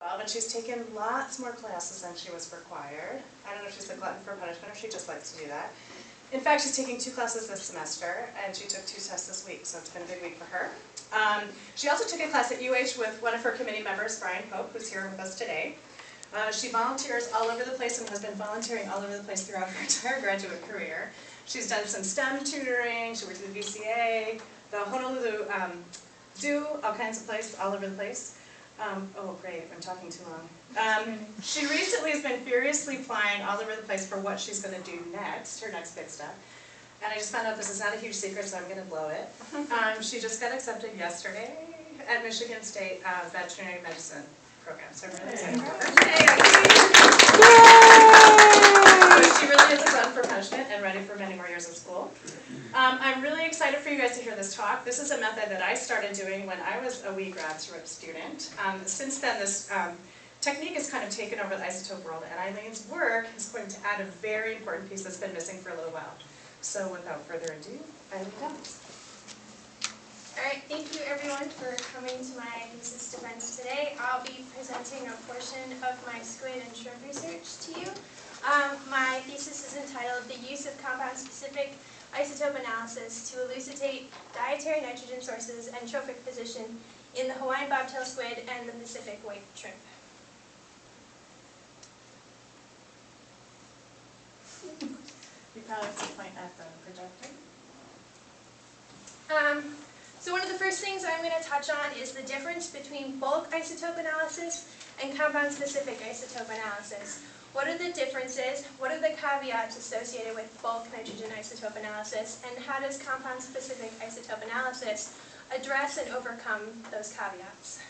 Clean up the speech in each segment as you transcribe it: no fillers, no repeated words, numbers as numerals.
And she's taken lots more classes than she was required. I don't know if she's a glutton for punishment or she just likes to do that. In fact, she's taking 2 classes this semester, and she took 2 tests this week, so it's been a big week for her. She also took a class at UH with one of her committee members, Brian Pope, who's here with us today. She volunteers all over the place and has been volunteering all over the place throughout her entire graduate career. She's done some STEM tutoring, she worked at the VCA, the Honolulu Zoo, all kinds of places, all over the place. Oh great, I'm talking too long. She recently has been furiously applying all over the place for what she's going to do next, her next big step. And I just found out this is not a huge secret, so I'm going to blow it. She just got accepted yesterday at Michigan State Veterinary Medicine program, so I'm really excited for her. She really is a glutton for punishment and ready for many more years of school. I'm really excited for you guys to hear this talk. This is a method that I started doing when I was a wee grad student. Since then, this technique has kind of taken over the isotope world, and Eileen's work is going to add a very important piece that's been missing for a little while. So without further ado, Eileen comes. Alright, thank you everyone for coming to my thesis defense today. I'll be presenting a portion of my squid and shrimp research to you. My thesis is entitled The Use of Compound-Specific Isotope Analysis to Elucidate Dietary Nitrogen Sources and Trophic Position in the Hawaiian bobtail squid and the Pacific white shrimp. You probably have to point at the projector. So one of the first things I'm going to touch on is the difference between bulk isotope analysis and compound-specific isotope analysis. What are the differences? What are the caveats associated with bulk nitrogen isotope analysis? And how does compound-specific isotope analysis address and overcome those caveats?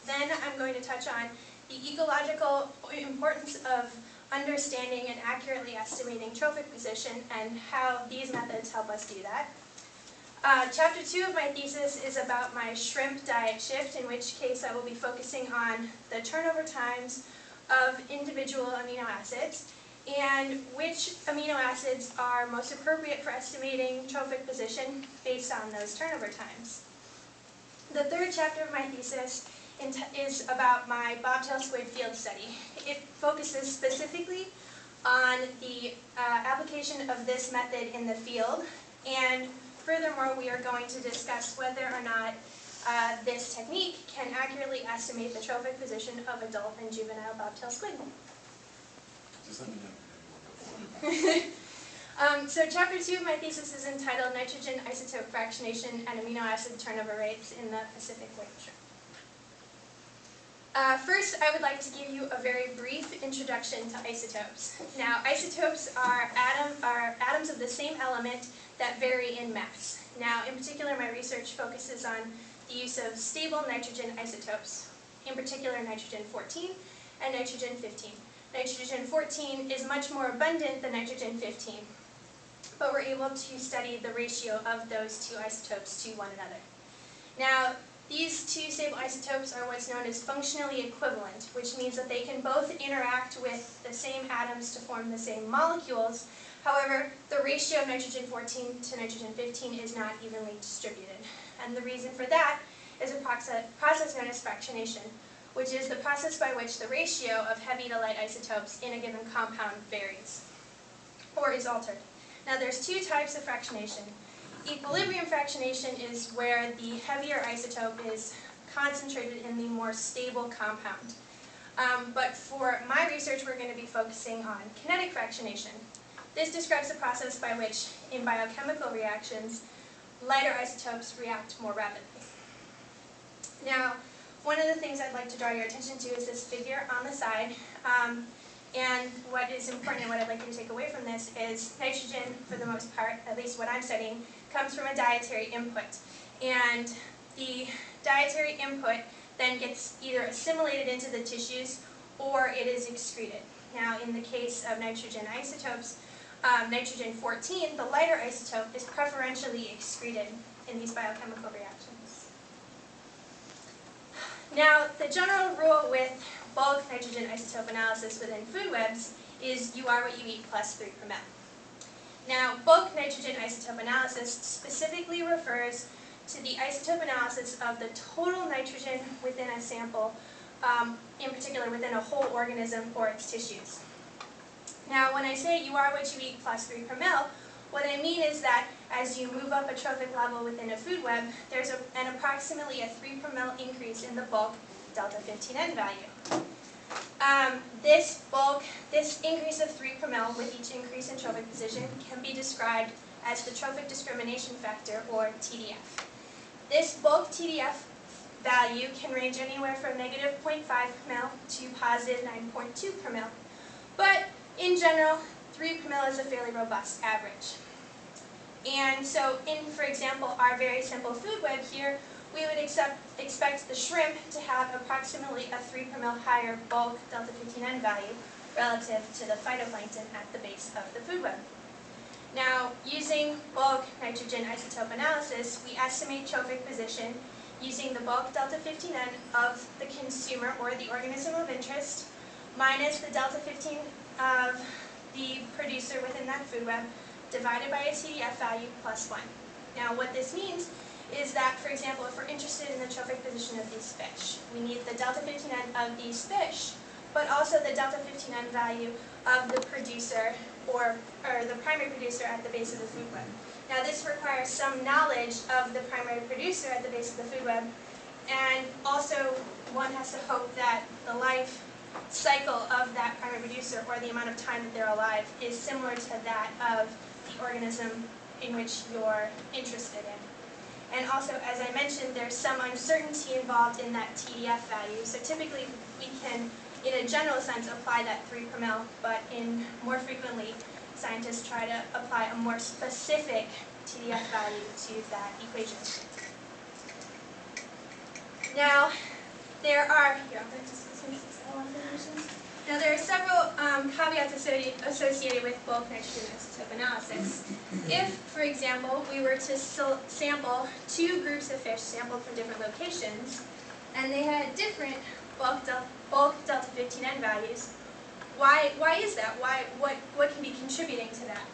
Then I'm going to touch on the ecological importance of understanding and accurately estimating trophic position and how these methods help us do that. Chapter 2 of my thesis is about my shrimp diet shift, in which case I will be focusing on the turnover times of individual amino acids and which amino acids are most appropriate for estimating trophic position based on those turnover times. The third chapter of my thesis is about my bobtail squid field study. It focuses specifically on the application of this method in the field, and furthermore we are going to discuss whether or not this technique can accurately estimate the trophic position of adult and juvenile bobtail squid. Just let me know. So chapter 2 of my thesis is entitled Nitrogen Isotope Fractionation and Amino Acid Turnover Rates in the Pacific white shrimp. First, I would like to give you a very brief introduction to isotopes. Now, isotopes are atoms of the same element that vary in mass. Now, in particular, my research focuses on the use of stable nitrogen isotopes, in particular nitrogen-14 and nitrogen-15. Nitrogen-14 is much more abundant than nitrogen-15, but we're able to study the ratio of those 2 isotopes to one another. Now, these 2 stable isotopes are what's known as functionally equivalent, which means that they can both interact with the same atoms to form the same molecules. However, the ratio of nitrogen-14 to nitrogen-15 is not evenly distributed. And the reason for that is a process known as fractionation, which is the process by which the ratio of heavy to light isotopes in a given compound varies, or is altered. Now there's 2 types of fractionation. Equilibrium fractionation is where the heavier isotope is concentrated in the more stable compound. But for my research, we're going to be focusing on kinetic fractionation. This describes the process by which, in biochemical reactions, lighter isotopes react more rapidly. Now, one of the things I'd like to draw your attention to is this figure on the side. And what is important and what I'd like you to take away from this is nitrogen, for the most part, at least what I'm studying, comes from a dietary input. And the dietary input then gets either assimilated into the tissues or it is excreted. Now, in the case of nitrogen isotopes, nitrogen-14, the lighter isotope, is preferentially excreted in these biochemical reactions. Now, the general rule with bulk nitrogen isotope analysis within food webs is you are what you eat plus 3 per ml. Now, bulk nitrogen isotope analysis specifically refers to the isotope analysis of the total nitrogen within a sample in particular within a whole organism or its tissues. Now, when I say you are what you eat plus 3 per mil, what I mean is that as you move up a trophic level within a food web, there's an approximately a 3 per mil increase in the bulk delta 15N value. This increase of 3 per mil with each increase in trophic position can be described as the trophic discrimination factor, or TDF. This bulk TDF value can range anywhere from negative 0.5 per mil to positive 9.2 per mil. But in general, 3 per mil is a fairly robust average. And so in, for example, our very simple food web here, we would expect the shrimp to have approximately a 3 per mil higher bulk delta 15N value relative to the phytoplankton at the base of the food web. Now, using bulk nitrogen isotope analysis, we estimate trophic position using the bulk delta 15N of the consumer or the organism of interest minus the delta 15 of the producer within that food web divided by a TDF value plus 1. Now, what this means is that, for example, if we're interested in the trophic position of these fish, we need the delta 15N of these fish, but also the delta 15N value of the producer or the primary producer at the base of the food web. Now, this requires some knowledge of the primary producer at the base of the food web, and also one has to hope that the life cycle of that primary producer, or the amount of time that they're alive, is similar to that of the organism in which you're interested in. And also, as I mentioned, there's some uncertainty involved in that TDF value. So typically we can, in a general sense, apply that 3 per mil, but more frequently, scientists try to apply a more specific TDF value to that equation. Now, there are several caveats associated with bulk nitrogen isotope analysis. If, for example, we were to sample 2 groups of fish sampled from different locations, and they had different bulk delta 15N values, why is that? What can be contributing to that?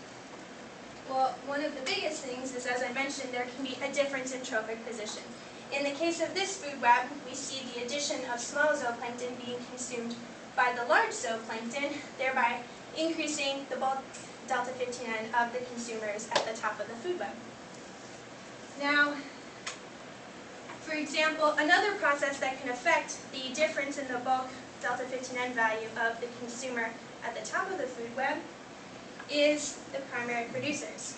Well, one of the biggest things is, as I mentioned, there can be a difference in trophic position. In the case of this food web, we see the addition of small zooplankton being consumed by the large zooplankton, thereby increasing the bulk delta 15N of the consumers at the top of the food web. Now, for example, another process that can affect the difference in the bulk delta 15N value of the consumer at the top of the food web is the primary producers.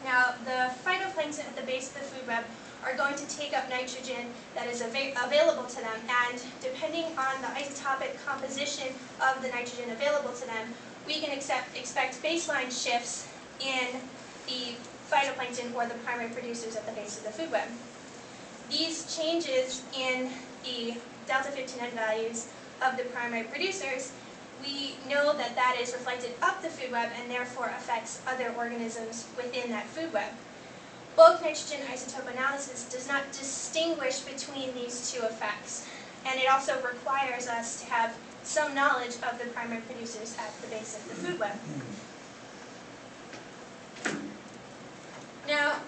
Now, the phytoplankton at the base of the food web are going to take up nitrogen that is available to them, and depending on the isotopic composition of the nitrogen available to them, we can expect baseline shifts in the phytoplankton or the primary producers at the base of the food web. These changes in the delta 15N values of the primary producers, we know that that is reflected up the food web and therefore affects other organisms within that food web. Bulk nitrogen isotope analysis does not distinguish between these two effects, and it also requires us to have some knowledge of the primary producers at the base of the food web. Now,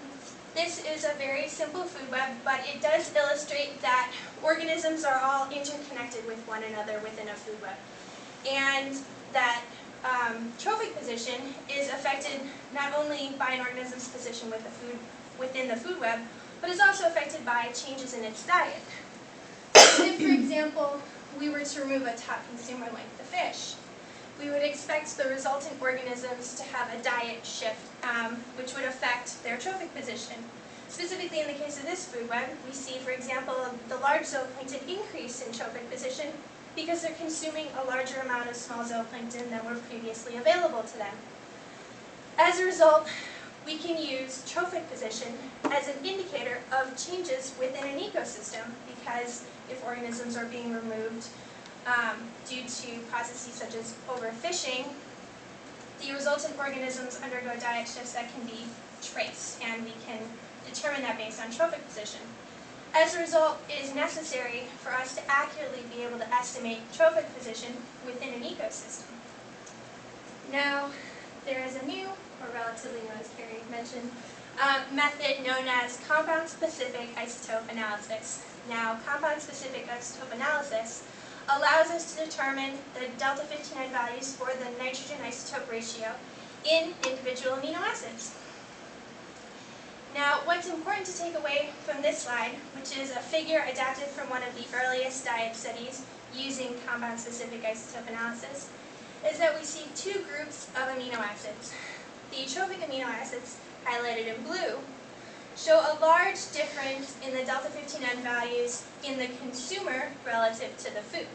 this is a very simple food web, but it does illustrate that organisms are all interconnected with one another within a food web, and that trophic position is affected not only by an organism's position within the food web, but is also affected by changes in its diet. If, for example, we were to remove a top consumer like the fish, we would expect the resultant organisms to have a diet shift, which would affect their trophic position. Specifically in the case of this food web, we see, for example, the large zooplankton increase in trophic position because they're consuming a larger amount of small zooplankton than were previously available to them. As a result, we can use trophic position as an indicator of changes within an ecosystem, because if organisms are being removed due to processes such as overfishing, the resultant organisms undergo diet shifts that can be traced, and we can determine that based on trophic position. As a result, it is necessary for us to accurately be able to estimate trophic position within an ecosystem. Now, there is a new, or relatively new as Carrie mentioned, method known as compound-specific isotope analysis. Now, compound-specific isotope analysis allows us to determine the delta 59 values for the nitrogen isotope ratio in individual amino acids. Now, what's important to take away from this slide, which is a figure adapted from one of the earliest diet studies using compound-specific isotope analysis, is that we see two groups of amino acids. The trophic amino acids, highlighted in blue, show a large difference in the delta 59 values in the consumer relative to the food.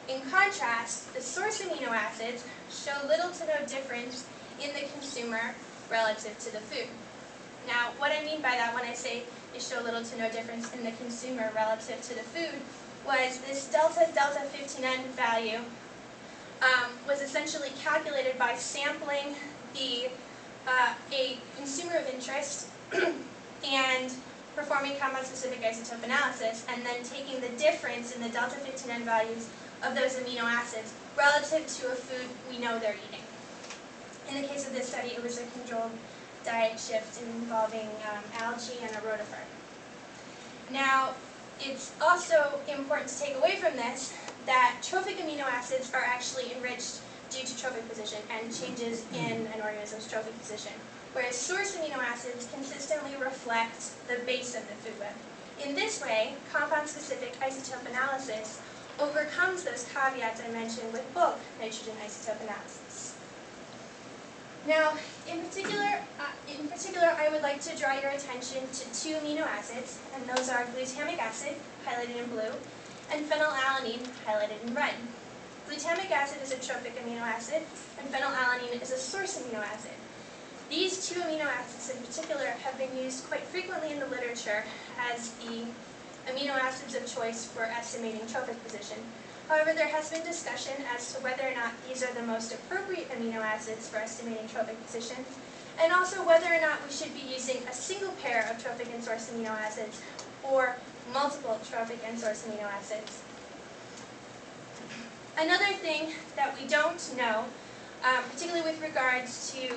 In contrast, the source amino acids show little to no difference in the consumer relative to the food. Now, what I mean by that when I say they show little to no difference in the consumer relative to the food was this delta 59 value was essentially calculated by sampling a consumer of interest and performing compound-specific isotope analysis, and then taking the difference in the delta 59 values of those amino acids relative to a food we know they're eating. In the case of this study, it was a controlled diet shift involving algae and a rotifer. Now, it's also important to take away from this that trophic amino acids are actually enriched due to trophic position and changes in an organism's trophic position, whereas source amino acids consistently reflect the base of the food web. In this way, compound-specific isotope analysis overcomes those caveats I mentioned with bulk nitrogen isotope analysis. Now, in particular, I would like to draw your attention to two amino acids, and those are glutamic acid, highlighted in blue, and phenylalanine, highlighted in red. Glutamic acid is a trophic amino acid, and phenylalanine is a source amino acid. These two amino acids in particular have been used quite frequently in the literature as the amino acids of choice for estimating trophic position. However, there has been discussion as to whether or not these are the most appropriate amino acids for estimating trophic position, and also whether or not we should be using a single pair of trophic and source amino acids or multiple trophic and source amino acids. Another thing that we don't know, particularly with regards to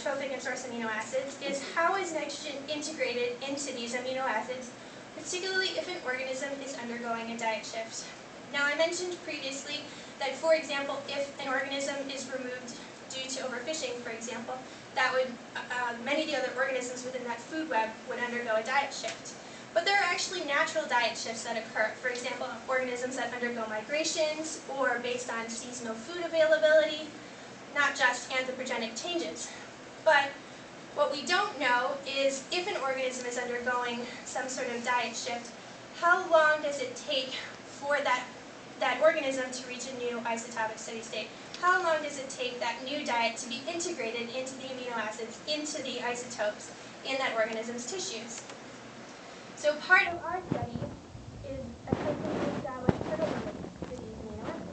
trophic and source amino acids, is how is nitrogen integrated into these amino acids, particularly if an organism is undergoing a diet shift. Now, I mentioned previously that, for example, if an organism is removed due to overfishing, for example, that would, many of the other organisms within that food web would undergo a diet shift. But there are actually natural diet shifts that occur. For example, organisms that undergo migrations or based on seasonal food availability, not just anthropogenic changes. But what we don't know is if an organism is undergoing some sort of diet shift, how long does it take for that organism to reach a new isotopic steady state? How long does it take that new diet to be integrated into the amino acids, into the isotopes in that organism's tissues? So part of our study is attempting to establish turnover rates for these amino acids.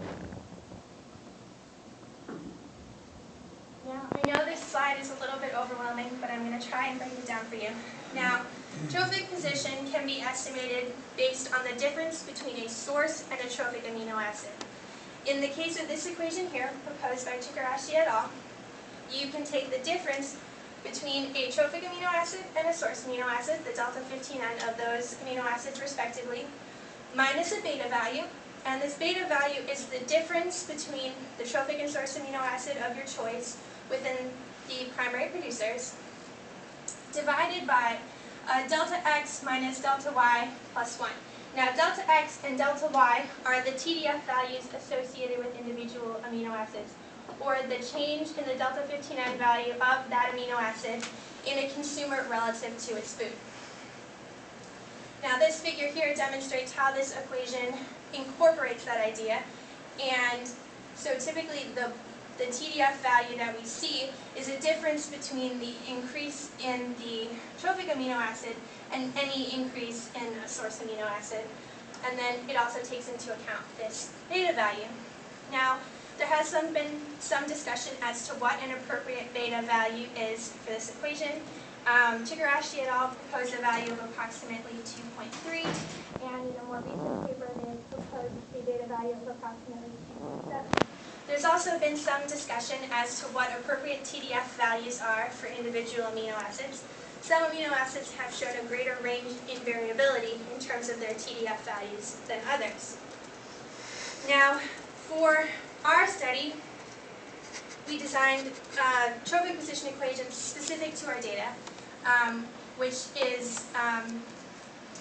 Now, I know this slide is a little bit overwhelming, but I'm going to try and break it down for you. Now, trophic position can be estimated based on the difference between a source and a trophic amino acid. In the case of this equation here, proposed by Chikarashi et al., you can take the difference between a trophic amino acid and a source amino acid, the delta 59 of those amino acids respectively, minus a beta value, and this beta value is the difference between the trophic and source amino acid of your choice within the primary producers, divided by delta x minus delta y plus 1. Now, delta x and delta y are the TDF values associated with individual amino acids, or the change in the delta 59 value of that amino acid in a consumer relative to its food. Now, this figure here demonstrates how this equation incorporates that idea, and so typically the TDF value that we see is a difference between the increase in the trophic amino acid and any increase in a source amino acid, and then it also takes into account this beta value. Now, there has been some discussion as to what an appropriate beta value is for this equation. Chikarashi et al. Proposed a value of approximately 2.3, and in a more recent paper they proposed a beta value of approximately 2.7. There's also been some discussion as to what appropriate TDF values are for individual amino acids. some amino acids have shown a greater range in variability in terms of their TDF values than others. Now, for our study, we designed trophic position equations specific to our data, which is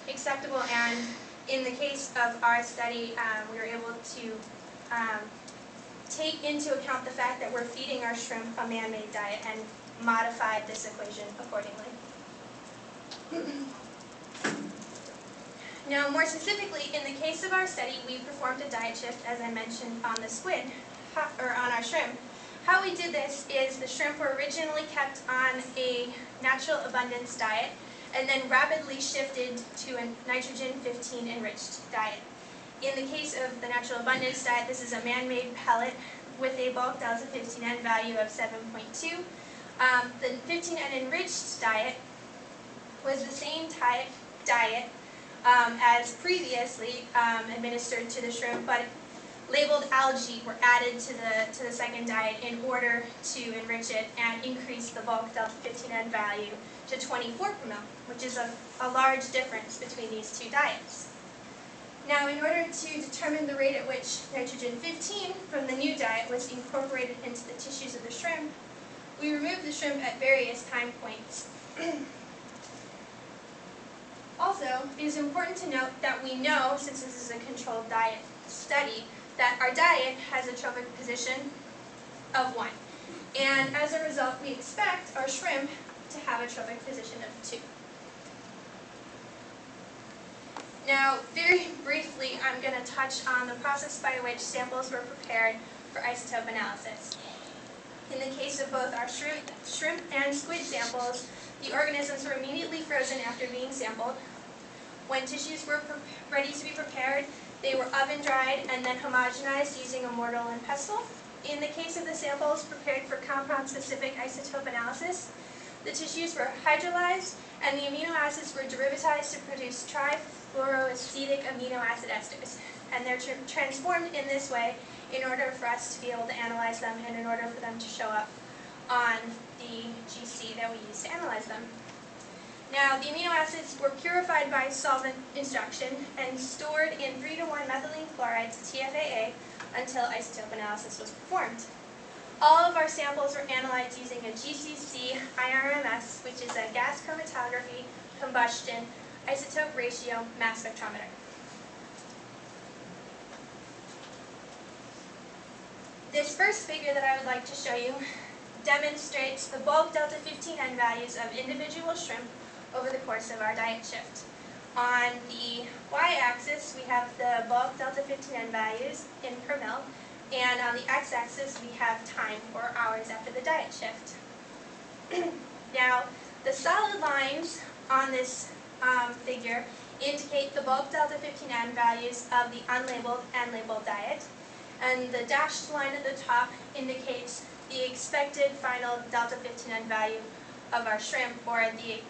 acceptable, and in the case of our study, we were able to take into account the fact that we're feeding our shrimp a man-made diet and modified this equation accordingly. Now, more specifically, in the case of our study, we performed a diet shift, as I mentioned, on the squid, or on our shrimp. How we did this is the shrimp were originally kept on a natural abundance diet and then rapidly shifted to a nitrogen-15 enriched diet. In the case of the natural abundance diet, this is a man-made pellet with a bulk delta 15N value of 7.2. The 15N enriched diet was the same diet as previously administered to the shrimp, but labeled algae were added to the second diet in order to enrich it and increase the bulk delta 15N value to 24 per mil, which is a large difference between these two diets. Now, in order to determine the rate at which nitrogen-15 from the new diet was incorporated into the tissues of the shrimp, we removed the shrimp at various time points. Also, it is important to note that we know, since this is a controlled diet study, that our diet has a trophic position of 1. And as a result, we expect our shrimp to have a trophic position of 2. Now, very briefly, I'm going to touch on the process by which samples were prepared for isotope analysis. In the case of both our shrimp and squid samples, the organisms were immediately frozen after being sampled. When tissues were ready to be prepared, they were oven dried and then homogenized using a mortar and pestle. In the case of the samples prepared for compound-specific isotope analysis, the tissues were hydrolyzed and the amino acids were derivatized to produce trifluoroacetic amino acid esters. And they're transformed in this way in order for us to be able to analyze them and in order for them to show up on the GC that we use to analyze them. Now, the amino acids were purified by solvent injection and stored in 3:1 methylene chloride to TFAA until isotope analysis was performed. All of our samples were analyzed using a GCC IRMS, which is a gas chromatography combustion isotope ratio mass spectrometer. This first figure that I would like to show you demonstrates the bulk delta 15N values of individual shrimp over the course of our diet shift. On the y-axis, we have the bulk delta 15N values in per mil, and on the x-axis, we have time, or hours after the diet shift. Now, the solid lines on this figure indicate the bulk delta 15N values of the unlabeled and labeled diet, and the dashed line at the top indicates the expected final delta 15N value of our shrimp, or the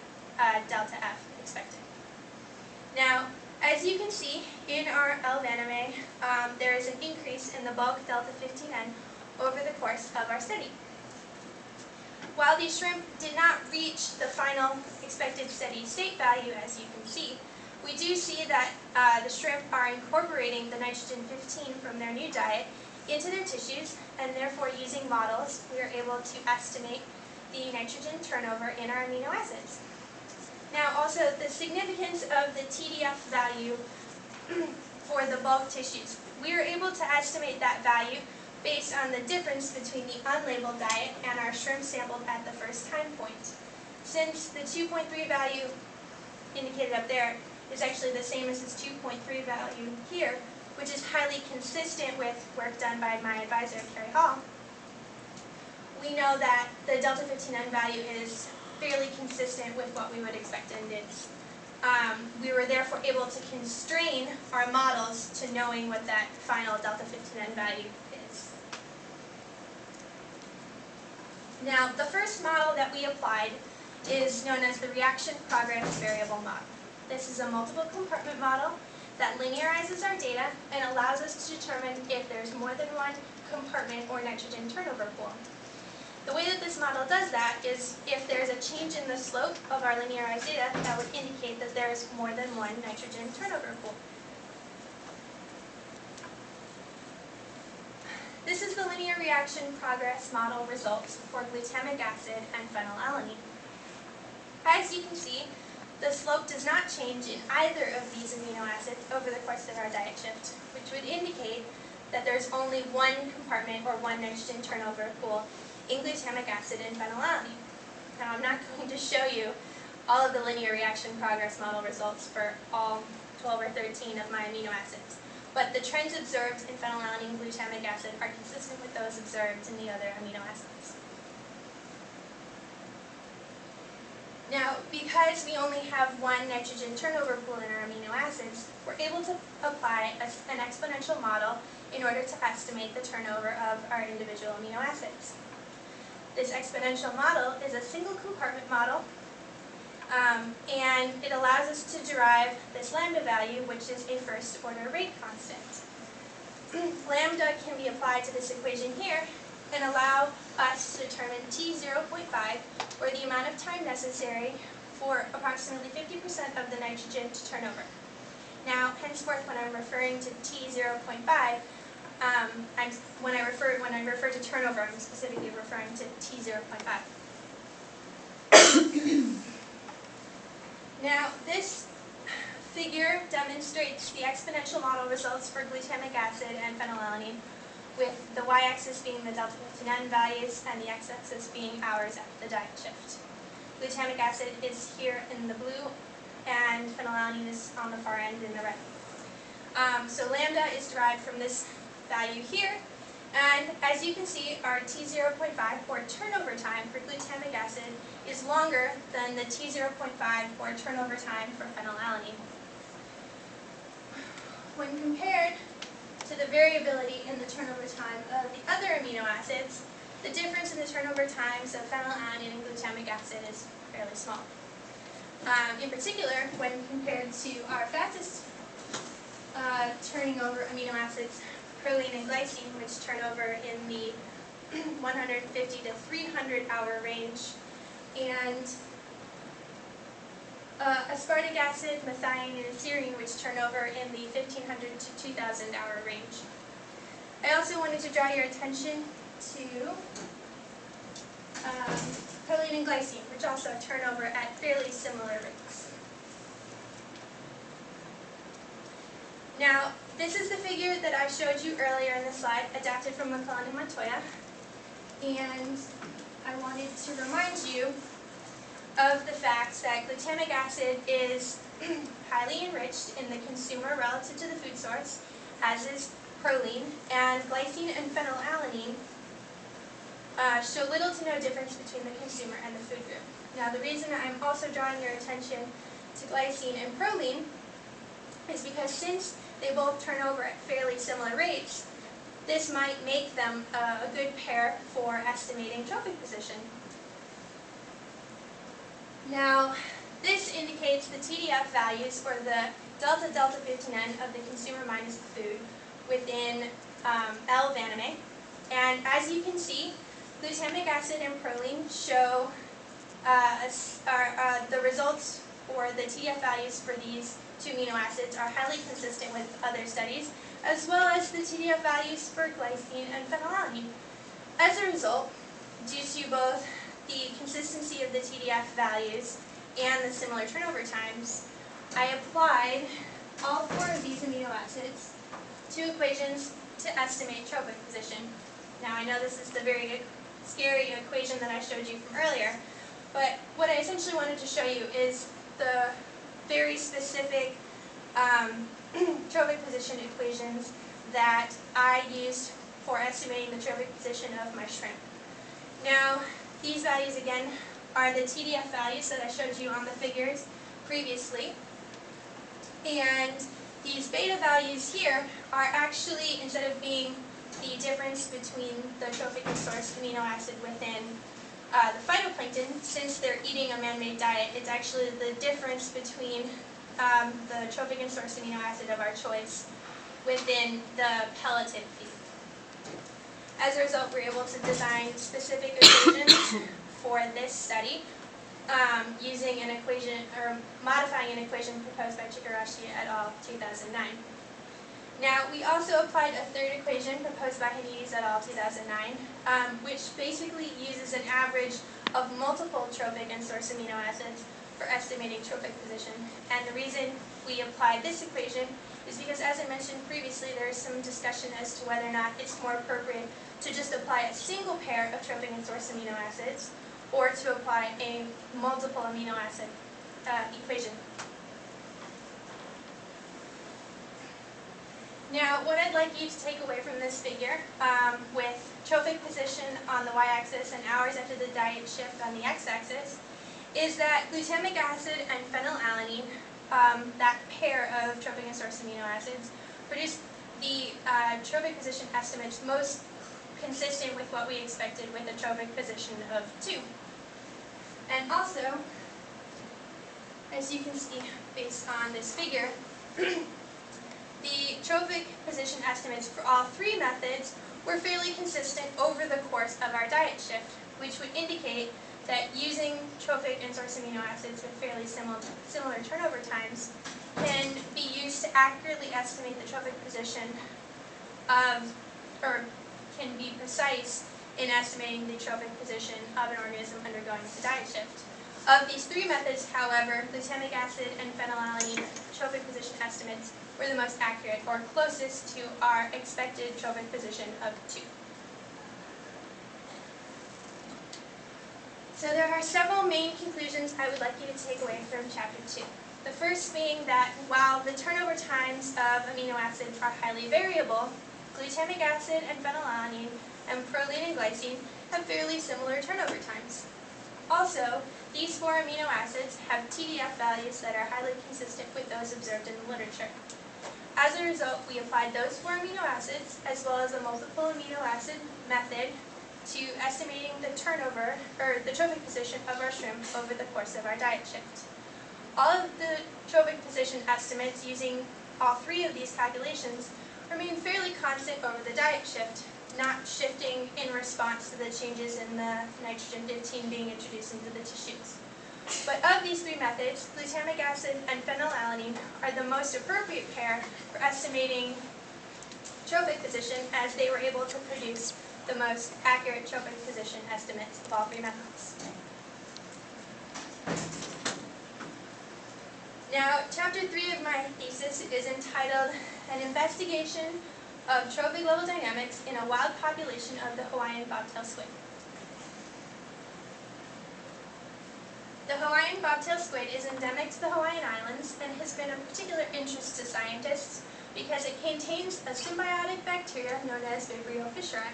delta F expected. Now, as you can see in our L-Vaname, there is an increase in the bulk delta 15N over the course of our study. While these shrimp did not reach the final expected steady state value, as you can see, we do see that the shrimp are incorporating the nitrogen-15 from their new diet into their tissues, and therefore using models, we are able to estimate the nitrogen turnover in our amino acids. Now, also, the significance of the TDF value for the bulk tissues. We are able to estimate that value based on the difference between the unlabeled diet and our shrimp sampled at the first time point. Since the 2.3 value indicated up there is actually the same as this 2.3 value here, which is highly consistent with work done by my advisor, Carrie Hall, we know that the delta 15N value is fairly consistent with what we would expect in NIDS. We were therefore able to constrain our models to knowing what that final delta 15N value is. Now, the first model that we applied is known as the reaction progress variable model. This is a multiple compartment model that linearizes our data and allows us to determine if there's more than one compartment or nitrogen turnover pool. The way that this model does that is if there's a change in the slope of our linearized data, that would indicate that there's more than one nitrogen turnover pool. This is the linear reaction progress model results for glutamic acid and phenylalanine. As you can see, the slope does not change in either of these amino acids over the course of our diet shift, which would indicate that there's only one compartment or one nitrogen turnover pool in glutamic acid and phenylalanine. Now I'm not going to show you all of the linear reaction progress model results for all 12 or 13 of my amino acids, but the trends observed in phenylalanine and glutamic acid are consistent with those observed in the other amino acids. Now, because we only have one nitrogen turnover pool in our amino acids, we're able to apply an exponential model in order to estimate the turnover of our individual amino acids. This exponential model is a single compartment model, and it allows us to derive this lambda value, which is a first order rate constant. Lambda can be applied to this equation here and allow us to determine T0.5, or the amount of time necessary for approximately 50% of the nitrogen to turn over. Now, henceforth, when I'm referring to T0.5, when I refer to turnover, I'm specifically referring to T0.5. Now, this figure demonstrates the exponential model results for glutamic acid and phenylalanine, with the y-axis being the delta 15N values and the x-axis being hours at the diet shift. Glutamic acid is here in the blue, and phenylalanine is on the far end in the red. So lambda is derived from this value here, and as you can see, our T0.5, or turnover time for glutamic acid, is longer than the T0.5, or turnover time for phenylalanine. When compared to the variability in the turnover time of the other amino acids, the difference in the turnover times of phenylalanine and glutamic acid is fairly small. In particular, when compared to our fastest turning over amino acids, proline and glycine, which turn over in the 150 to 300 hour range, and aspartic acid, methionine, and serine, which turn over in the 1500 to 2000 hour range. I also wanted to draw your attention to proline and glycine, which also turn over at fairly similar rates. Now, this is the figure that I showed you earlier in the slide, adapted from McClellan and Montoya, and I wanted to remind you of the fact that glutamic acid is highly enriched in the consumer relative to the food source, as is proline, and glycine and phenylalanine show little to no difference between the consumer and the food group. Now, the reason I'm also drawing your attention to glycine and proline is because since they both turn over at fairly similar rates, this might make them a good pair for estimating trophic position. Now, this indicates the TDF values, or the delta 15N of the consumer minus the food within L Vaname. And as you can see, glutamic acid and proline show the results, or the TDF values for these two amino acids are highly consistent with other studies, as well as the TDF values for glycine and phenylalanine. As a result, due to both the consistency of the TDF values and the similar turnover times, I applied all four of these amino acids to equations to estimate trophic position. Now, I know this is the very scary equation that I showed you from earlier, but what I essentially wanted to show you is the very specific trophic position equations that I used for estimating the trophic position of my shrimp. Now, these values again are the TDF values that I showed you on the figures previously, and these beta values here are actually, instead of being the difference between the trophic and source amino acid within the phytoplankton, since they're eating a man-made diet, it's actually the difference between the trophic and source amino acid of our choice within the pelleted feed. As a result, we were able to design specific equations for this study using an equation, or modifying an equation proposed by Chikarashi et al. 2009. Now, we also applied a third equation proposed by Hanides et al. 2009, which basically uses an average of multiple trophic and source amino acids for estimating trophic position. And the reason we applied this equation is because, as I mentioned previously, there is some discussion as to whether or not it's more appropriate to just apply a single pair of trophic and source amino acids, or to apply a multiple amino acid equation. Now, what I'd like you to take away from this figure, with trophic position on the y-axis and hours after the diet shift on the x-axis, is that glutamic acid and phenylalanine, that pair of trophic and source amino acids, produce the trophic position estimates most consistent with what we expected with a trophic position of 2. And also, as you can see based on this figure, the trophic position estimates for all three methods were fairly consistent over the course of our diet shift, which would indicate that using trophic and source amino acids with fairly similar turnover times can be used to accurately estimate the trophic position of, or can be precise in estimating the trophic position of an organism undergoing the diet shift. Of these three methods, however, glutamic acid and phenylalanine trophic position estimates were the most accurate, or closest to our expected trophic position of 2. So there are several main conclusions I would like you to take away from Chapter 2. The first being that while the turnover times of amino acids are highly variable, glutamic acid and phenylalanine and proline and glycine have fairly similar turnover times. Also, these 4 amino acids have TDF values that are highly consistent with those observed in the literature. As a result, we applied those 4 amino acids, as well as a multiple amino acid method, to estimating the turnover, or the trophic position of our shrimp over the course of our diet shift. All of the trophic position estimates using all 3 of these calculations remain fairly constant over the diet shift, not shifting in response to the changes in the nitrogen-15 being introduced into the tissues. But of these 3 methods, glutamic acid and phenylalanine are the most appropriate pair for estimating trophic position, as they were able to produce the most accurate trophic position estimates of all 3 methods. Now, Chapter 3 of my thesis is entitled An Investigation of Trophic Level Dynamics in a Wild Population of the Hawaiian Bobtail Squid. The Hawaiian bobtail squid is endemic to the Hawaiian Islands and has been of particular interest to scientists because it contains a symbiotic bacteria known as Vibrio fischeri.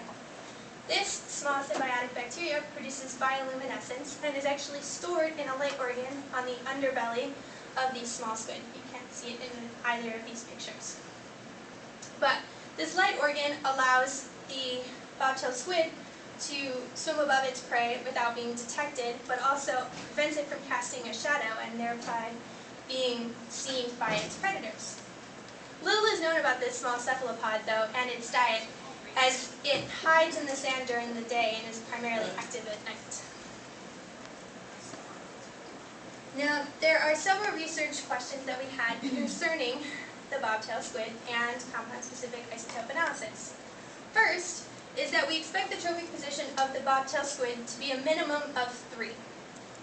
This small symbiotic bacteria produces bioluminescence and is actually stored in a light organ on the underbelly of the small squid. You can't see it in either of these pictures. But this light organ allows the bobtail squid to swim above its prey without being detected, but also prevents it from casting a shadow and thereby being seen by its predators. Little is known about this small cephalopod, though, and its diet, as it hides in the sand during the day and is primarily active at night. Now, there are several research questions that we had concerning the bobtail squid and compound-specific isotope analysis. First is that we expect the trophic position of the bobtail squid to be a minimum of 3.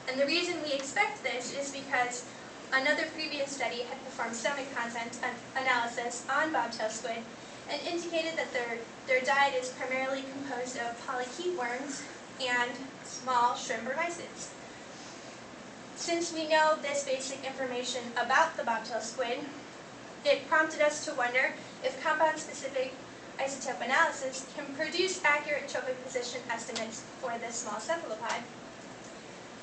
And the reason we expect this is because another previous study had performed stomach content analysis on bobtail squid and indicated that their diet is primarily composed of polychaete worms and small shrimp or mysids. Since we know this basic information about the bobtail squid, it prompted us to wonder if compound-specific isotope analysis can produce accurate trophic position estimates for this small cephalopod.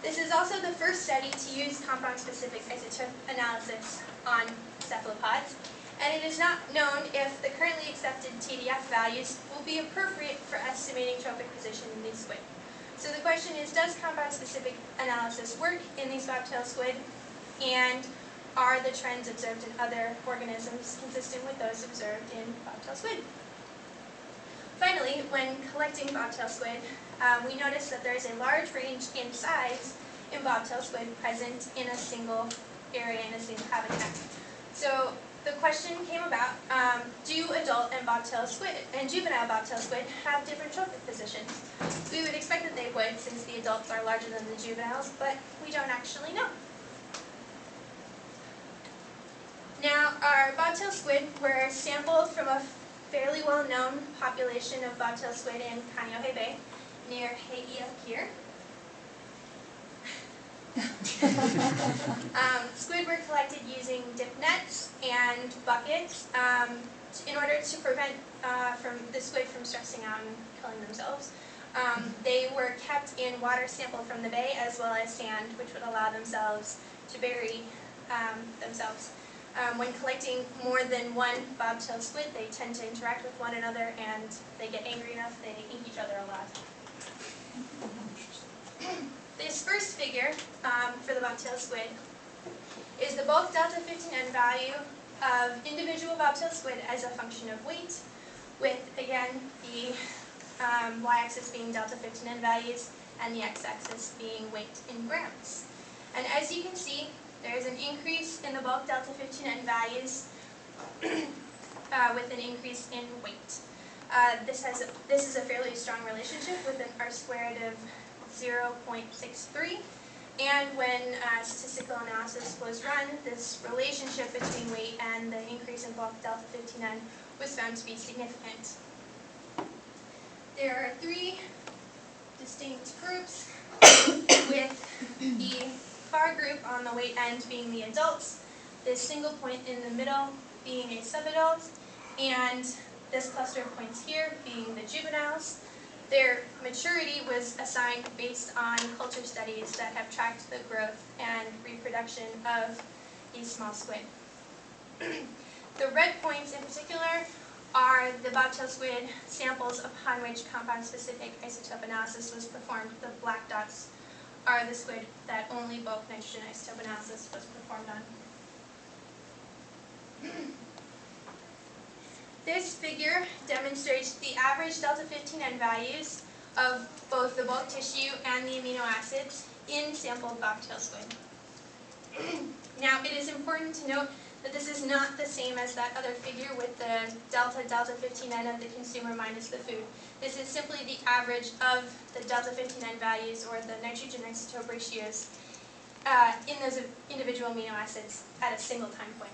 This is also the first study to use compound-specific isotope analysis on cephalopods, and it is not known if the currently accepted TDF values will be appropriate for estimating trophic position in these squid. So the question is, does compound-specific analysis work in these bobtail squid, and are the trends observed in other organisms consistent with those observed in bobtail squid? Finally, Finally, when collecting bobtail squid, we noticed that there's a large range in size in bobtail squid present in a single area, in a single habitat. So the question came about, do adult and juvenile bobtail squid have different trophic positions? We would expect that they would, since the adults are larger than the juveniles, but we don't actually know. Now, our bobtail squid were sampled from a fairly well-known population of bobtail squid in Kaneohe Bay, near Haiti up here. Squid were collected using dip nets and buckets in order to prevent the squid from stressing out and killing themselves. They were kept in water sampled from the bay as well as sand, which would allow themselves to bury themselves. When collecting more than one bobtail squid, they tend to interact with one another, and they get angry enough they ink each other a lot. This first figure for the bobtail squid is the bulk delta 15N value of individual bobtail squid as a function of weight, with, again, the y-axis being delta 15N values and the x-axis being weight in grams. And as you can see, there is an increase in the bulk delta 15N values with an increase in weight. This is a fairly strong relationship with an R-squared of 0.63, and when statistical analysis was run, this relationship between weight and the increase in bulk delta 15N was found to be significant. There are three distinct groups, with the far group on the weight end being the adults, this single point in the middle being a subadult, and this cluster of points here being the juveniles. Their maturity was assigned based on culture studies that have tracked the growth and reproduction of these small squid. The red points in particular are the bobtail squid samples upon which compound-specific isotope analysis was performed. The black dots are the squid that only bulk nitrogen isotope analysis was performed on. This figure demonstrates the average delta 15N values of both the bulk tissue and the amino acids in sampled bobtail squid. Now, it is important to note that this is not the same as that other figure with the delta 15N of the consumer minus the food. This is simply the average of the delta 15N values, or the nitrogen isotope ratios, in those individual amino acids at a single time point.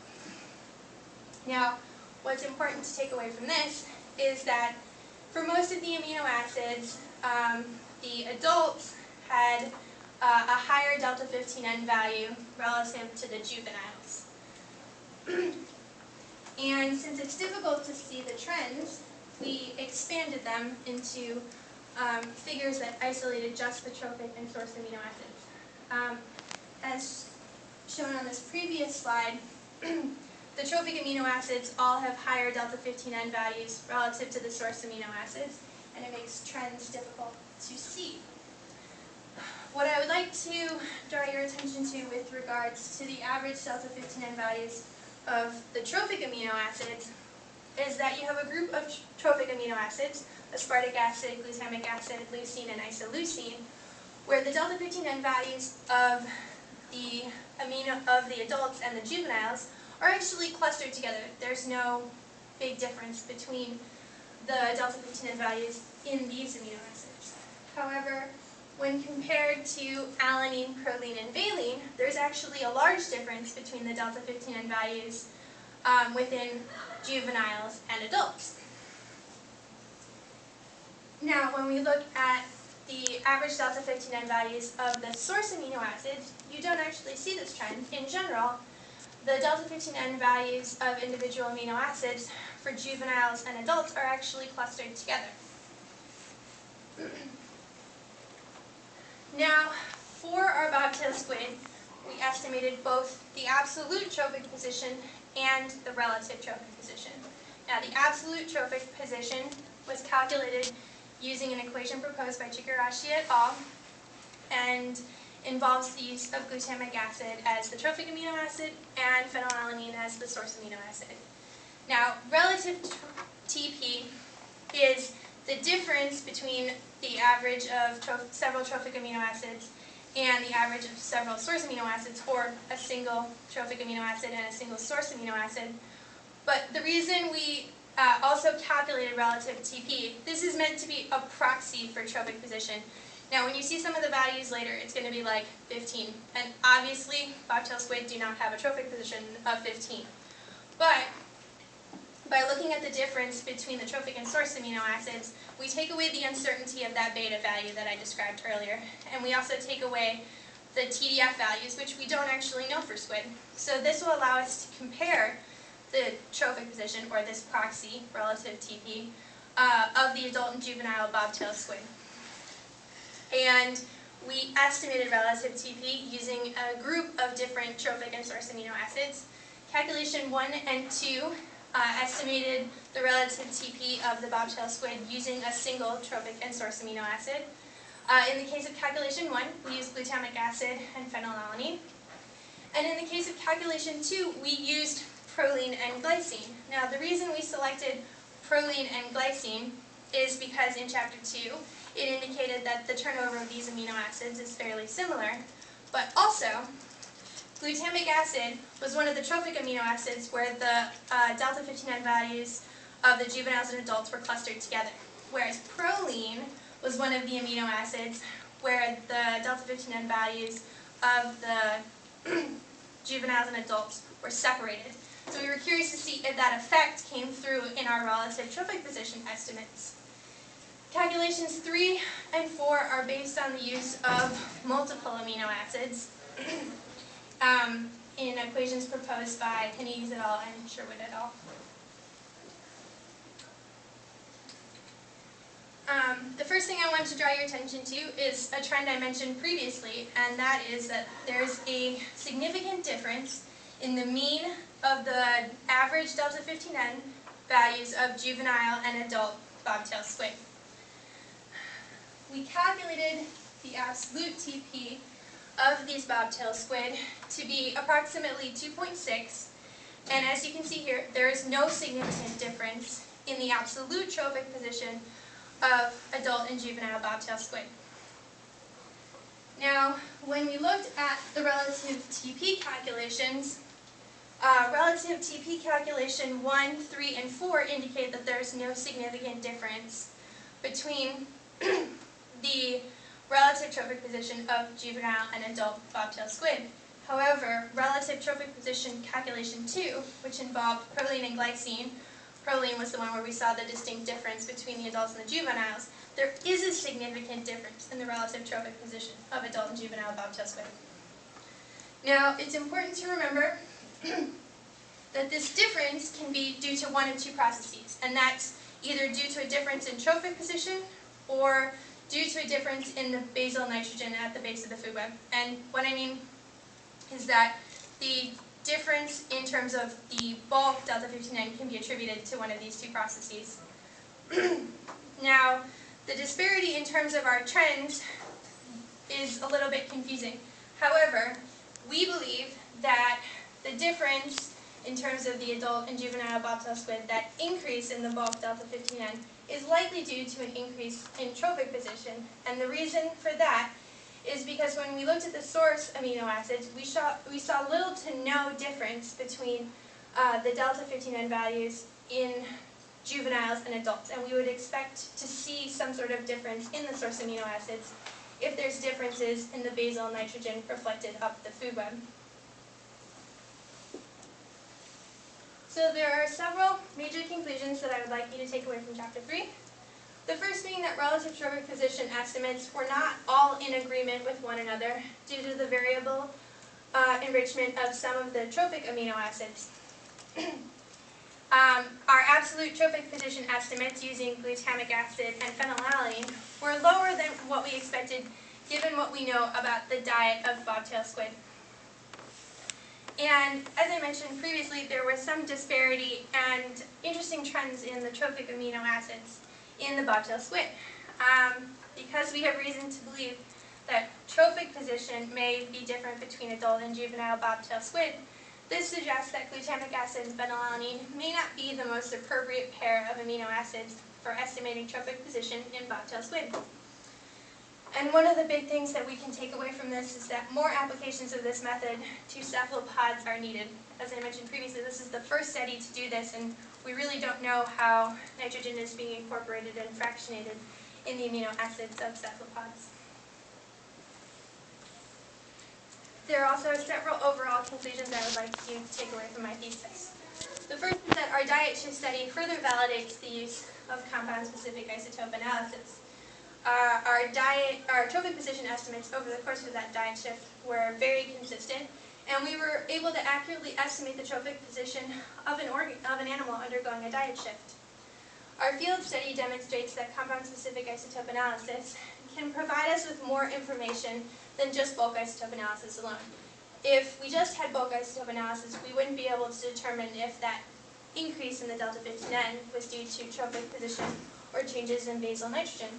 Now, what's important to take away from this is that for most of the amino acids, the adults had a higher delta 15N value relative to the juveniles. And since it's difficult to see the trends, we expanded them into figures that isolated just the trophic and source amino acids. As shown on this previous slide, the trophic amino acids all have higher delta 15N values relative to the source amino acids, and it makes trends difficult to see. What I would like to draw your attention to with regards to the average delta 15N values of the trophic amino acids is that you have a group of trophic amino acids, aspartic acid, glutamic acid, leucine, and isoleucine, where the delta 15N values of the adults and the juveniles are actually clustered together. There's no big difference between the delta 15N values in these amino acids. However, when compared to alanine, proline, and valine, there's actually a large difference between the delta 15N values within juveniles and adults. Now, when we look at the average delta 15N values of the source amino acids, you don't actually see this trend. In general, the delta 15N values of individual amino acids for juveniles and adults are actually clustered together. Now, for our bobtail squid, we estimated both the absolute trophic position and the relative trophic position. Now, the absolute trophic position was calculated using an equation proposed by Chikarashi et al. And involves the use of glutamic acid as the trophic amino acid and phenylalanine as the source amino acid. Now, relative TP is the difference between the average of several trophic amino acids and the average of several source amino acids, or a single trophic amino acid and a single source amino acid. But the reason we also calculated relative TP, this is meant to be a proxy for trophic position. Now when you see some of the values later, it's going to be like 15. And obviously, bobtail squid do not have a trophic position of 15. But by looking at the difference between the trophic and source amino acids, we take away the uncertainty of that beta value that I described earlier. And we also take away the TDF values, which we don't actually know for squid. So this will allow us to compare the trophic position, or this proxy, relative TP, of the adult and juvenile bobtail squid. And we estimated relative TP using a group of different trophic and source amino acids. Calculation 1 and 2 estimated the relative TP of the bobtail squid using a single trophic and source amino acid. In the case of calculation 1, we used glutamic acid and phenylalanine. And in the case of calculation 2, we used proline and glycine. Now, the reason we selected proline and glycine is because in chapter 2, it indicated that the turnover of these amino acids is fairly similar, but also glutamic acid was one of the trophic amino acids where the delta 59 values of the juveniles and adults were clustered together, whereas proline was one of the amino acids where the delta 59 values of the juveniles and adults were separated. So we were curious to see if that effect came through in our relative trophic position estimates. Calculations 3 and 4 are based on the use of multiple amino acids in equations proposed by Hines et al. And Sherwood et al. The first thing I want to draw your attention to is a trend I mentioned previously, and that is that there's a significant difference in the mean of the average delta 59 values of juvenile and adult bobtail squid. We calculated the absolute TP of these bobtail squid to be approximately 2.6, and as you can see here, there is no significant difference in the absolute trophic position of adult and juvenile bobtail squid. Now, when we looked at the relative TP calculations, relative TP calculation 1, 3, and 4 indicate that there is no significant difference between the relative trophic position of juvenile and adult bobtail squid. However, relative trophic position calculation 2, which involved proline and glycine, proline was the one where we saw the distinct difference between the adults and the juveniles, there is a significant difference in the relative trophic position of adult and juvenile bobtail squid. Now, it's important to remember that this difference can be due to one of two processes, and that's either due to a difference in trophic position or due to a difference in the basal nitrogen at the base of the food web. And what I mean is that the difference in terms of the bulk delta 59 can be attributed to one of these two processes. Now, the disparity in terms of our trends is a little bit confusing. However, we believe that the difference in terms of the adult and juvenile bobtail squid, that increase in the bulk delta 59, is likely due to an increase in trophic position. And the reason for that is because when we looked at the source amino acids, we saw little to no difference between the delta 59 values in juveniles and adults. And we would expect to see some sort of difference in the source amino acids if there's differences in the basal nitrogen reflected up the food web. So there are several major conclusions that I would like you to take away from chapter 3. The first being that relative trophic position estimates were not all in agreement with one another due to the variable enrichment of some of the trophic amino acids. Our absolute trophic position estimates using glutamic acid and phenylalanine were lower than what we expected given what we know about the diet of bobtail squid. And as I mentioned previously, there was some disparity and interesting trends in the trophic amino acids in the bobtail squid. Because we have reason to believe that trophic position may be different between adult and juvenile bobtail squid, this suggests that glutamic acid and phenylalanine may not be the most appropriate pair of amino acids for estimating trophic position in bobtail squid. And one of the big things that we can take away from this is that more applications of this method to cephalopods are needed. As I mentioned previously, this is the first study to do this, and we really don't know how nitrogen is being incorporated and fractionated in the amino acids of cephalopods. There are also several overall conclusions I would like you to take away from my thesis. The first is that our diet shift study further validates the use of compound-specific isotope analysis. Our trophic position estimates over the course of that diet shift were very consistent, and we were able to accurately estimate the trophic position of an animal undergoing a diet shift. Our field study demonstrates that compound-specific isotope analysis can provide us with more information than just bulk isotope analysis alone. If we just had bulk isotope analysis, we wouldn't be able to determine if that increase in the delta 15N was due to trophic position or changes in basal nitrogen.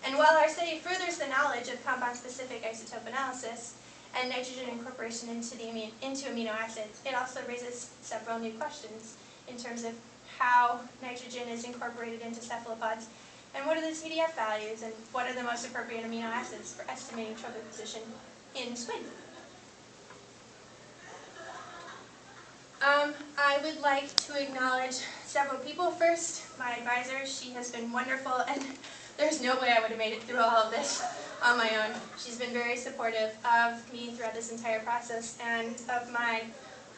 And while our study furthers the knowledge of compound-specific isotope analysis and nitrogen incorporation into amino acids, it also raises several new questions in terms of how nitrogen is incorporated into cephalopods, and what are the TDF values, and what are the most appropriate amino acids for estimating trophic position in squid. I would like to acknowledge several people. First, my advisor. She has been wonderful, and there's no way I would have made it through all of this on my own. She's been very supportive of me throughout this entire process and of my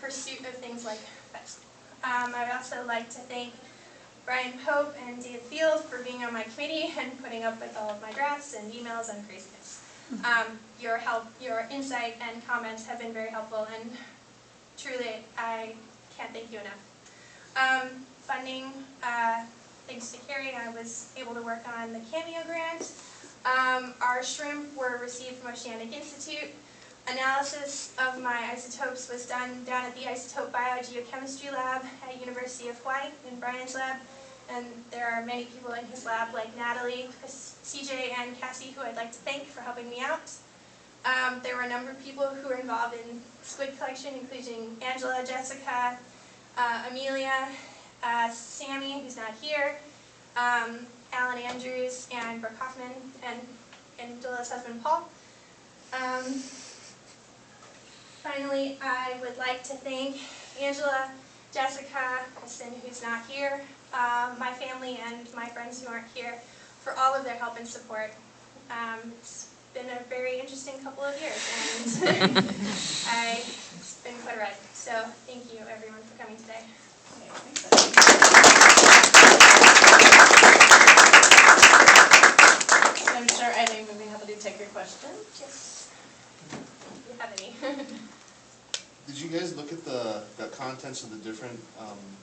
pursuit of things like PET. I would also like to thank Brian Pope and Dave Field for being on my committee and putting up with all of my drafts and emails and craziness. Your help, your insight and comments have been very helpful, and truly, I can't thank you enough. Funding, thanks to Carrie, I was able to work on the Cameo grant. Our shrimp were received from Oceanic Institute. Analysis of my isotopes was done down at the Isotope Biogeochemistry Lab at University of Hawaii in Brian's lab. And there are many people in his lab like Natalie, CJ, and Cassie who I'd like to thank for helping me out. There were a number of people who were involved in squid collection, including Angela, Jessica, Amelia, Sammy, who's not here, Alan Andrews, and Brooke Hoffman, and Angela's husband, Paul. Finally, I would like to thank Angela, Jessica, Kristen, who's not here, my family, and my friends who aren't here for all of their help and support. It's been a very interesting couple of years, and it's been quite a ride. So thank you, everyone, for coming today. I'm sure Eileen would be happy to take your question. Yes. If you have any. Did you guys look at the contents of the different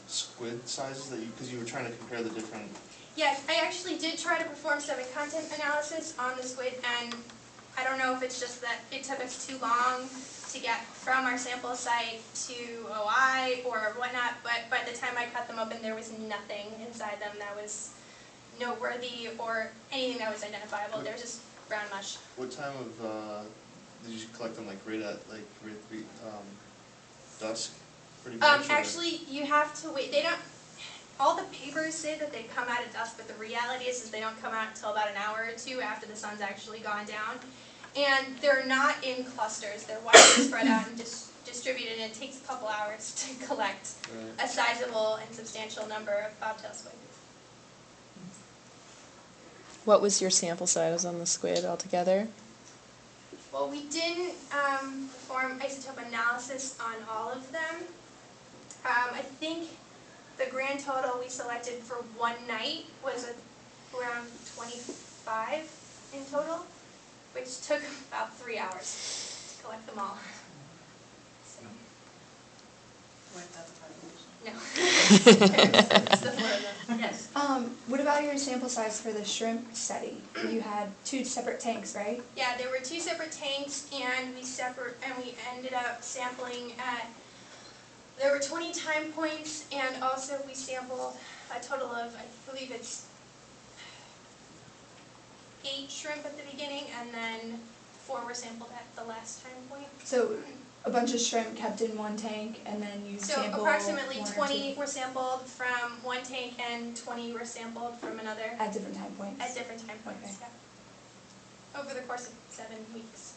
squid sizes that because you were trying to compare the different? Yes, I actually did try to perform some content analysis on the squid, and I don't know if it's just that it took us too long to get from our sample site to OI or whatnot, but by the time I cut them open, there was nothing inside them that was noteworthy or anything that was identifiable. There was just brown mush. What time of did you collect them? Like right at dusk, pretty much. Actually, you have to wait. They don't. All the papers say that they come out at dusk, but the reality is they don't come out until about an hour or two after the sun's actually gone down. And they're not in clusters. They're widely spread out and distributed, and it takes a couple hours to collect a sizable and substantial number of bobtail squid. What was your sample size on the squid altogether? Well, we didn't perform isotope analysis on all of them. I think the grand total we selected for one night was around 25 in total, which took about 3 hours to collect them all. So. No. It's the four of them. Yes. What about your sample size for the shrimp study? You had 2 separate tanks, right? Yeah, there were 2 separate tanks, and we ended up sampling at. There were 20 time points, and also we sampled a total of, I believe it's 8 shrimp at the beginning, and then 4 were sampled at the last time point. So a bunch of shrimp kept in one tank and then you So sample approximately one or 20 two were sampled from one tank and 20 were sampled from another at different time points? at different time points, Okay. yeah. Over the course of 7 weeks.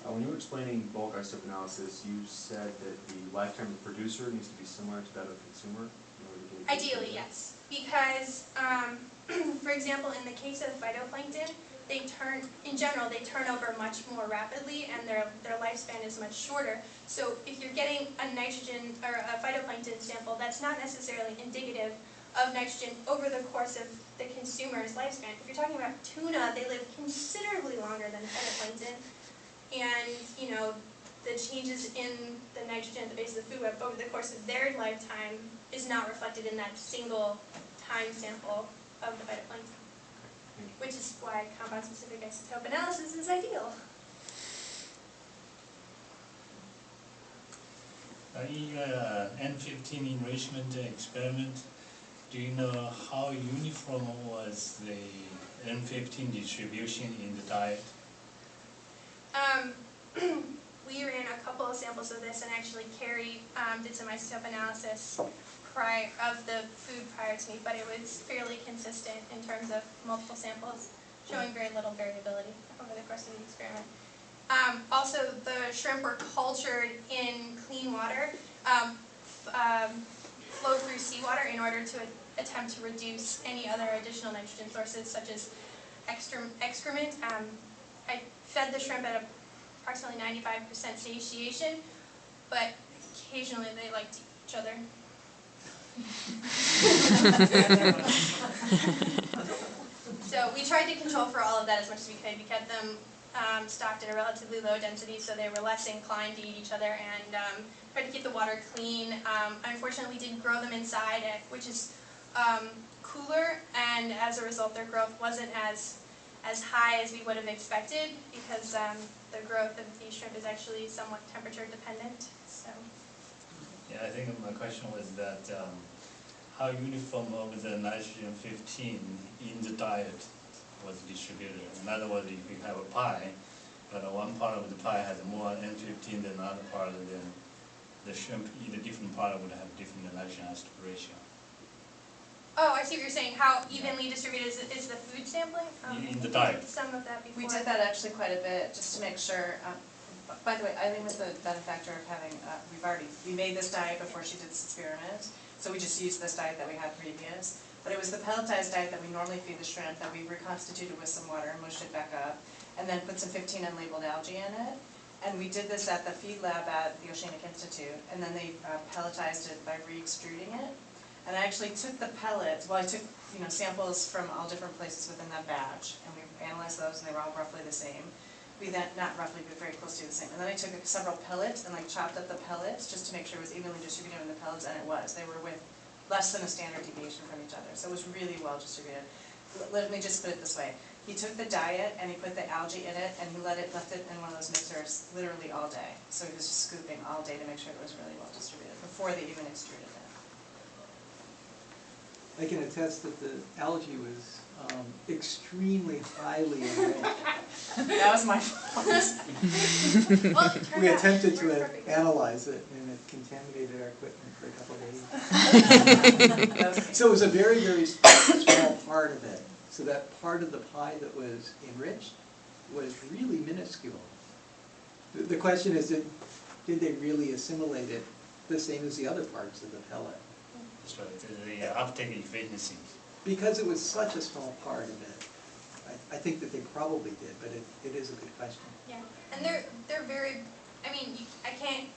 When you were explaining bulk isotope analysis, you said that the lifetime of the producer needs to be similar to that of the consumer in order to get Ideally, yes, because, for example, in the case of phytoplankton, in general, they turn over much more rapidly and their lifespan is much shorter. So if you're getting a nitrogen or a phytoplankton sample, that's not necessarily indicative of nitrogen over the course of the consumer's lifespan. If you're talking about tuna, they live considerably longer than phytoplankton. And, you know, the changes in the nitrogen at the base of the food web over the course of their lifetime is not reflected in that single time sample of the phytoplankton, which is why compound-specific isotope analysis is ideal. In your N15 enrichment experiment, do you know how uniform was the N15 distribution in the diet? We ran a couple of samples of this, and actually Carrie did some isotope analysis of the food prior to me, but it was fairly consistent in terms of multiple samples, showing very little variability over the course of the experiment. Also, the shrimp were cultured in clean water, flowed through seawater in order to attempt to reduce any other additional nitrogen sources, such as excrement. I fed the shrimp at approximately 95% satiation, but occasionally they like to eat each other. So we tried to control for all of that as much as we could. We kept them stocked at a relatively low density, so they were less inclined to eat each other, and tried to keep the water clean. Unfortunately, we did grow them inside, which is cooler, and as a result, their growth wasn't as high as we would have expected, because the growth of these shrimp is actually somewhat temperature dependent. So. Yeah, I think my question was that how uniform over the nitrogen 15 in the diet was distributed. In other words, if you have a pie, but one part of the pie has more N15 than another part, then the shrimp, either different part would have different nitrogen isotope ratio. Oh, I see what you're saying. How evenly distributed is the food sampling? In the diet. Some of that before. We did that actually quite a bit, just to make sure. By the way, Eileen was the benefactor of having, we made this diet before she did this experiment, so we just used this diet that we had previous. But it was the pelletized diet that we normally feed the shrimp that we reconstituted with some water and mushed it back up, and then put some 15 unlabeled algae in it. And we did this at the feed lab at the Oceanic Institute, and then they pelletized it by re-extruding it. And I actually took the pellets, well, I took samples from all different places within that batch, and we analyzed those, and they were all roughly the same. We then, not roughly, but very close to the same. And then I took several pellets and chopped up the pellets just to make sure it was evenly distributed in the pellets, and it was. They were with less than a standard deviation from each other, so it was really well distributed. Let me just put it this way. He took the diet and he put the algae in it, and he left it in one of those mixers literally all day. So he was just scooping all day to make sure it was really well distributed before they even extruded it. I can attest that the algae was extremely highly enriched. That was my fault. Well, it turned We out attempted it to worked perfectly. analyze it, and it contaminated our equipment for a couple of days. So it was a very, very small part of it. So that part of the pie that was enriched was really minuscule. The question is, did they really assimilate it the same as the other parts of the pellet? That's right, the uptake efficiency. Because it was such a small part of it, I think that they probably did, but it is a good question. Yeah, and they're very. I mean, I can't.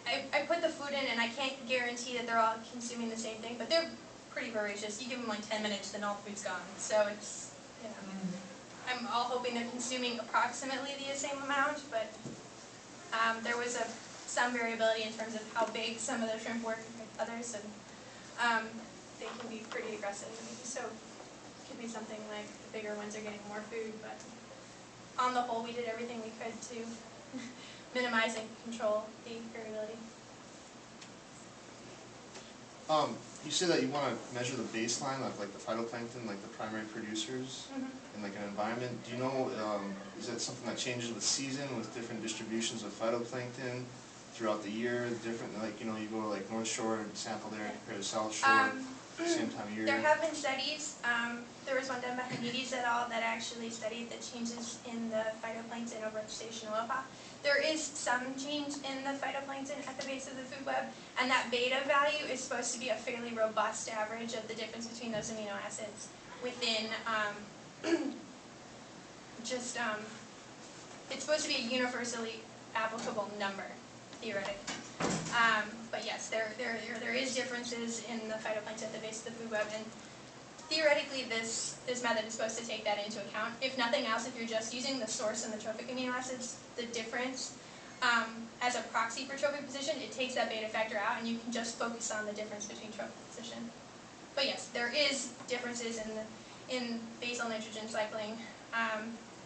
I put the food in, and I can't guarantee that they're all consuming the same thing, but they're pretty voracious. You give them 10 minutes, then all the food's gone. So it's I'm all hoping they're consuming approximately the same amount, but there was some variability in terms of how big some of the shrimp were compared to others, and they can be pretty aggressive. So it could be something like the bigger ones are getting more food, but on the whole, we did everything we could to minimize and control the variability. You said that you wanna measure the baseline of like the phytoplankton, like the primary producers in like an environment. Do you know, is that something that changes with season, with different distributions of phytoplankton throughout the year, different, like, you know, you go to like North Shore and sample there compared to South Shore, same time of year? There have been studies, there was one done by Hanides et al. That actually studied the changes in the phytoplankton over the station Aloha. There is some change in the phytoplankton at the base of the food web, and that beta value is supposed to be a fairly robust average of the difference between those amino acids within it's supposed to be a universally applicable number, theoretically. But yes, there is differences in the phytoplankton at the base of the food web, and theoretically this method is supposed to take that into account. If nothing else, if you're just using the source and the trophic amino acids, the difference as a proxy for trophic position, it takes that beta factor out, and you can just focus on the difference between trophic position. But yes, there is differences in basal nitrogen cycling.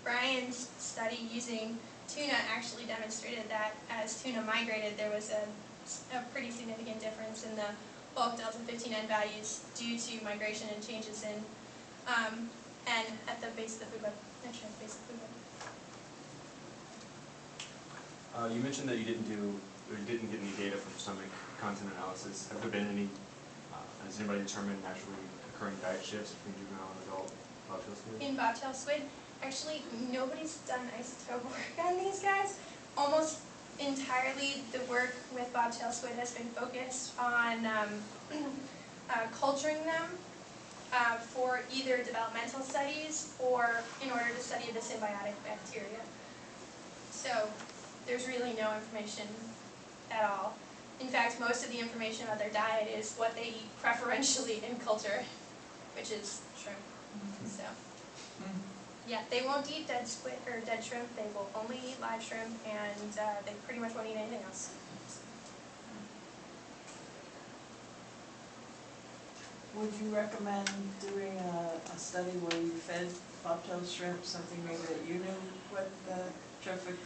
Brian's study using tuna actually demonstrated that as tuna migrated, there was a pretty significant difference in the bulk delta 15N values due to migration and changes in N at the base of the food web, nutrient base of the food web. You mentioned that you didn't get any data from stomach content analysis. Have there been any, has anybody determined naturally occurring diet shifts between juvenile and adult bobtail squid? In bobtail squid, actually nobody's done isotope work on these guys. Almost entirely the work with bobtail squid has been focused on culturing them for either developmental studies or in order to study the symbiotic bacteria. So there's really no information at all. In fact, most of the information about their diet is what they eat preferentially in culture, which is shrimp. So yeah, they won't eat dead squid or dead shrimp. They will only eat live shrimp, and they pretty much won't eat anything else. Would you recommend doing a study where you fed bobtail shrimp something maybe that you knew what the trophic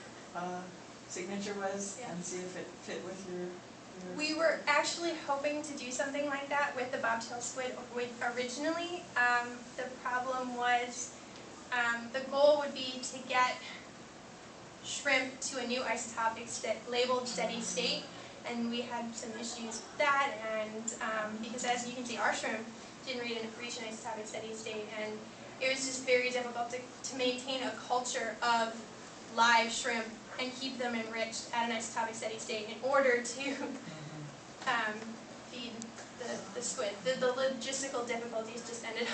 signature was, and see if it fit with your... We were actually hoping to do something like that with the bobtail squid originally. The problem was the goal would be to get shrimp to a new isotopic labeled steady state, and we had some issues with that, and because as you can see, our shrimp didn't reach an isotopic steady state, and it was just very difficult to maintain a culture of live shrimp and keep them enriched at an isotopic steady state in order to feed the squid. The logistical difficulties just ended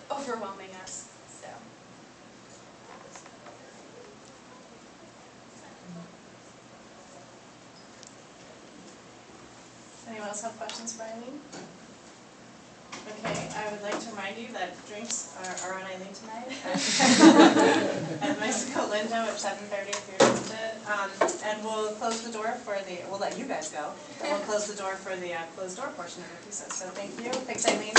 up overwhelming us. So. Anyone else have questions for Eileen? Okay, I would like to remind you that drinks are on Eileen tonight at Mexico Lindo at 7:30 if you're interested. And we'll close the door for we'll let you guys go, and we'll close the door for the closed door portion of the thesis. So thank you. Thanks, Eileen.